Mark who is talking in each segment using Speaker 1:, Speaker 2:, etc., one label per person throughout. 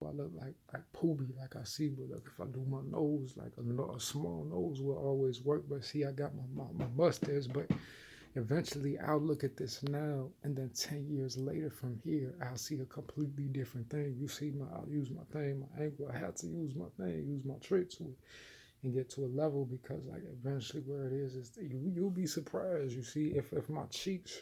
Speaker 1: I look like Pooby, like I see, but like if I do my nose, like a small nose will always work. But see, I got my mustache, but eventually I'll look at this now, and then 10 years later from here, I'll see a completely different thing. You see, I'll use my thing, my angle. I had to use my thing, use my trick to it, and get to a level because like eventually where it is you'll be surprised. You see, if my cheeks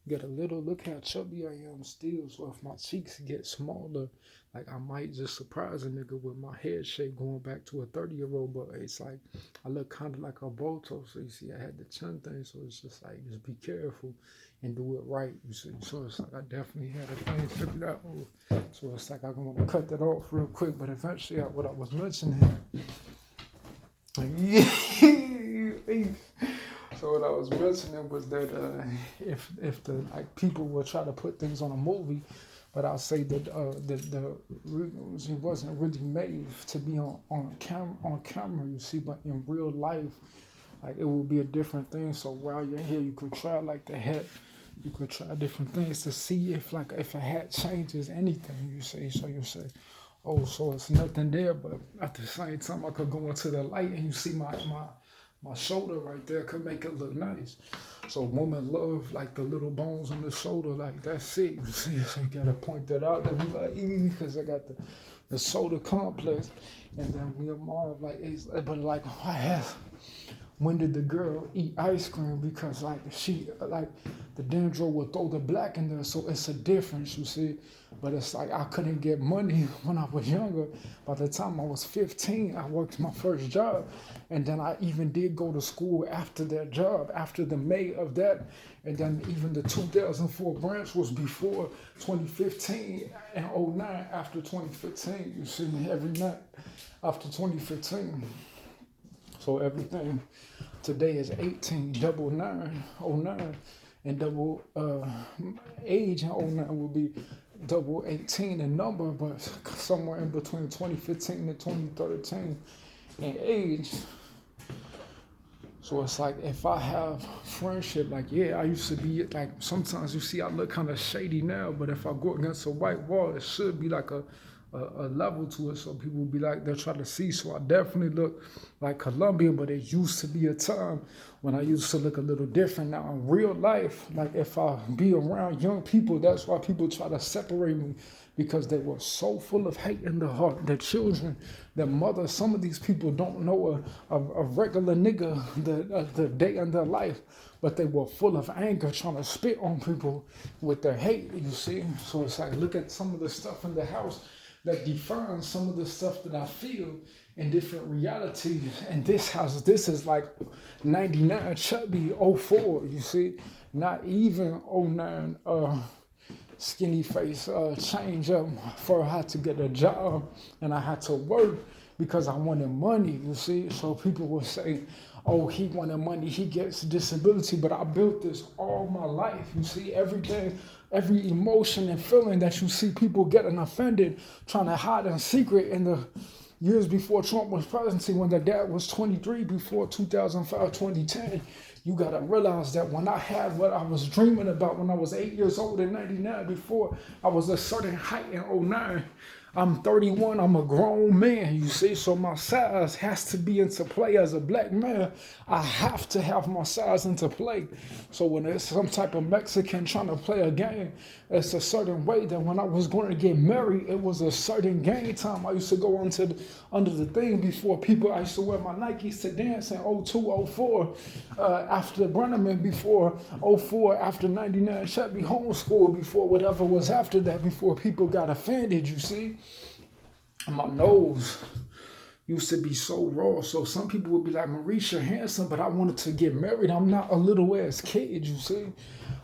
Speaker 1: get a little, look how chubby I am still. So if my cheeks get smaller, like I might just surprise a nigga with my head shape going back to a 30-year-old. But it's like I look kind of like a Boto. So you see, I had the chin thing. So it's just like just be careful and do it right. You see, so it's like I definitely had a thing figured out. So it's like I'm gonna cut that off real quick. But eventually, what I was mentioning. Yeah. So what I was mentioning was that if the like people will try to put things on a movie, but I'll say that the it wasn't really made to be on camera. You see, but in real life, like it will be a different thing. So while you're here, you could try like the hat. You could try different things to see if a hat changes anything. You see, so you say, oh, so it's nothing there, but at the same time, I could go into the light and you see my shoulder right there could make it look nice. So women love like the little bones on the shoulder, like that's it. You see, so you gotta point that out and be like, because I got the shoulder complex, and then me and Marv like, but like I have when did the girl eat ice cream because like she like the dendro would throw the black in there, so it's a difference, you see. But it's like I couldn't get money when I was younger. By the time I was 15, I worked my first job, and then I even did go to school after that job, after the May of that, and then even the 2004 branch was before 2015 and '09 after 2015. You see, every night after 2015. So everything today is 18, double nine, oh nine, and double age in oh 09 will be double 18 in number, but somewhere in between 2015 and 2013 in age. So it's like if I have friendship, like yeah, I used to be like sometimes you see I look kind of shady now, but if I go against a white wall, it should be like a level to it. So people will be like they're trying to see. So I definitely look like Colombian, but it used to be a time when I used to look a little different. Now in real life, like if I be around young people, that's why people try to separate me because they were so full of hate in the heart. Their children, their mother, some of these people don't know a regular nigga the day in their life, but they were full of anger trying to spit on people with their hate, you see. So it's like, look at some of the stuff in the house that defines some of the stuff that I feel in different realities. And this house, this is like 99 chubby '04, you see. Not even '09 skinny face change up for I had to get a job and I had to work because I wanted money, you see. So people will say, oh, he wanted money, he gets disability, but I built this all my life, you see. Everything, every emotion and feeling that you see people getting offended, trying to hide in secret in the years before Trump was presidency, when the dad was 23, before 2005, 2010, you gotta realize that when I had what I was dreaming about when I was 8 years old in '99, before I was a certain height in '09, I'm 31, I'm a grown man, you see, so my size has to be into play as a black man. I have to have my size into play. So when there's some type of Mexican trying to play a game, it's a certain way that when I was going to get married, it was a certain game time. I used to go under the thing before people, I used to wear my Nikes to dance in '02, '04, after Brenneman, before '04, after '99, Chevy homeschool, before whatever was after that, before people got offended, you see. And my nose used to be so raw. So some people would be like, Maurice, you're handsome, but I wanted to get married. I'm not a little ass kid, you see.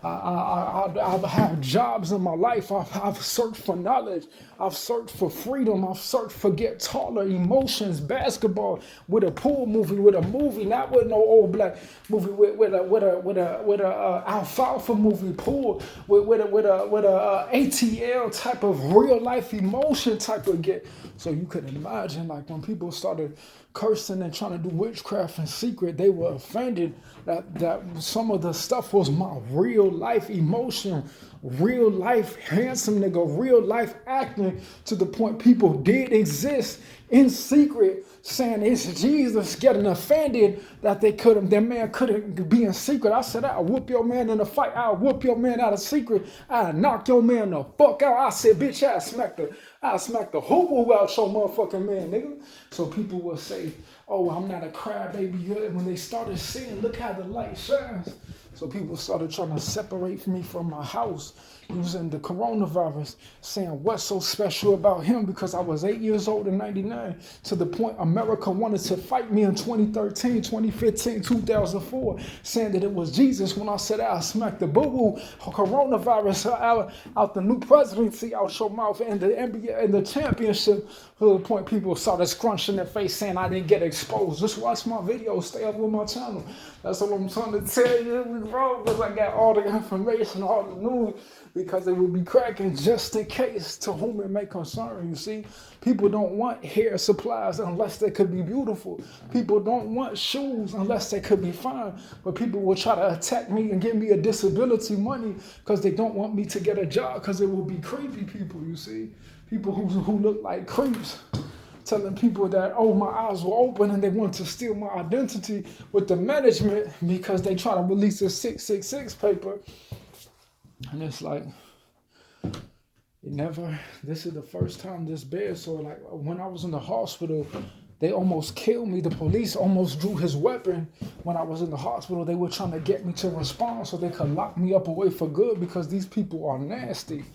Speaker 1: I've had jobs in my life. I've searched for knowledge. I've searched for freedom. I've searched for get taller, emotions, basketball, with a pool movie, with a movie, not with no old black movie, with a alfalfa movie, pool, with a ATL type of real life emotion type of get. So you could imagine, like when people started cursing and trying to do witchcraft in secret, they were offended that some of the stuff was my real life emotion real life handsome nigga, real life acting to the point people did exist in secret, saying it's Jesus, getting offended that their man couldn't be in secret. I said, I'll whoop your man in a fight. I'll whoop your man out of secret. I'll knock your man the fuck out. I said, bitch, I'll smack the hoo-hoo out your motherfucking man, nigga. So people will say, oh, I'm not a crybaby. When they started seeing, look how the light shines. So people started trying to separate me from my house using the coronavirus, saying what's so special about him because I was 8 years old in 99, to the point America wanted to fight me in 2013, 2015, 2004, saying that it was Jesus when I said I smacked the boo-boo coronavirus out the new presidency out your mouth and the NBA and the championship. To the point people started scrunching their face saying I didn't get exposed. Just watch my videos, stay up with my channel. That's what I'm trying to tell you, bro, because I got all the information, all the news, because it would be cracking just in case to whom it may concern, you see. People don't want hair supplies unless they could be beautiful. People don't want shoes unless they could be fine. But people will try to attack me and give me a disability money because they don't want me to get a job because it will be creepy people, you see. People who look like creeps, telling people that, oh, my eyes were open and they want to steal my identity with the management because they try to release a 666 paper. And it's like, this is the first time this bad. So like when I was in the hospital, they almost killed me. The police almost drew his weapon when I was in the hospital. They were trying to get me to respond so they could lock me up away for good because these people are nasty.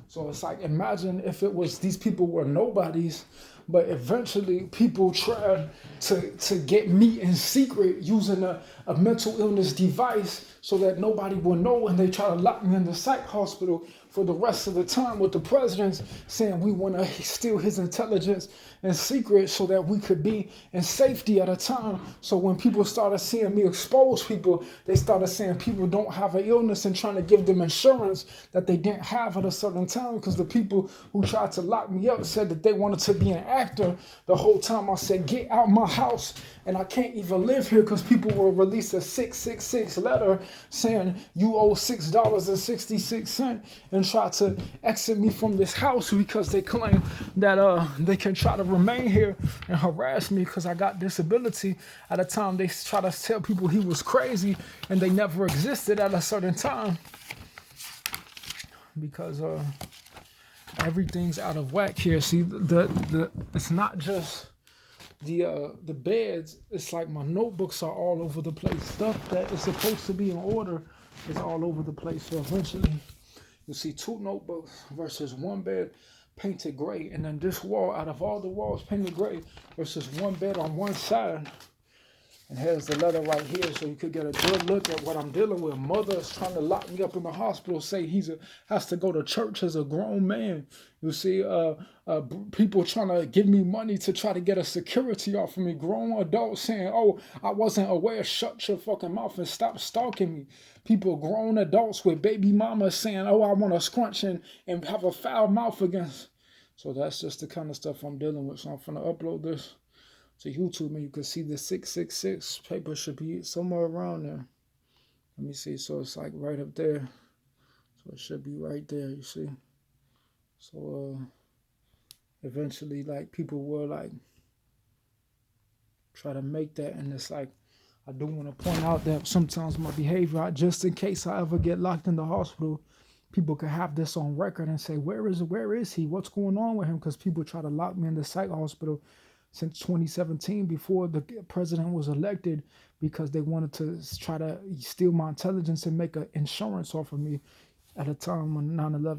Speaker 1: So it's like, imagine if it was these people were nobodies, but eventually people tried to get me in secret using a mental illness device so that nobody will know, and they try to lock me in the psych hospital for the rest of the time with the presidents saying we want to steal his intelligence in secret so that we could be in safety at a time. So when people started seeing me expose people, they started saying people don't have an illness and trying to give them insurance that they didn't have at a certain time, because the people who tried to lock me up said that they wanted to be an actor the whole time. I said, get out my house, and I can't even live here because people will release a 666 letter saying you owe $6.66 and try to exit me from this house because they claim that they can try to remain here and harass me because I got disability. At a time they try to tell people he was crazy and they never existed at a certain time because everything's out of whack here. See, it's not just the beds. It's like my notebooks are all over the place. Stuff that is supposed to be in order is all over the place. So eventually you see 2 notebooks versus 1 bed painted gray, and then this wall, out of all the walls painted gray, versus 1 bed on one side. And here's the letter right here, so you could get a good look at what I'm dealing with. Mother is trying to lock me up in the hospital, say has to go to church as a grown man. You see, people trying to give me money to try to get a security off of me. Grown adults saying, oh, I wasn't aware. Shut your fucking mouth and stop stalking me. People, grown adults with baby mamas saying, oh, I want to scrunch and have a foul mouth against. So that's just the kind of stuff I'm dealing with. So I'm going to upload this to YouTube, and you can see the 666 paper should be somewhere around there. Let me see. So it's like right up there. So it should be right there, you see. So eventually, like, people will like try to make that, and it's like, I do want to point out that sometimes my behavior, just in case I ever get locked in the hospital, people could have this on record and say, where is he? What's going on with him? Because people try to lock me in the psych hospital since 2017, before the president was elected, because they wanted to try to steal my intelligence and make an insurance off of me at a time when 9/11.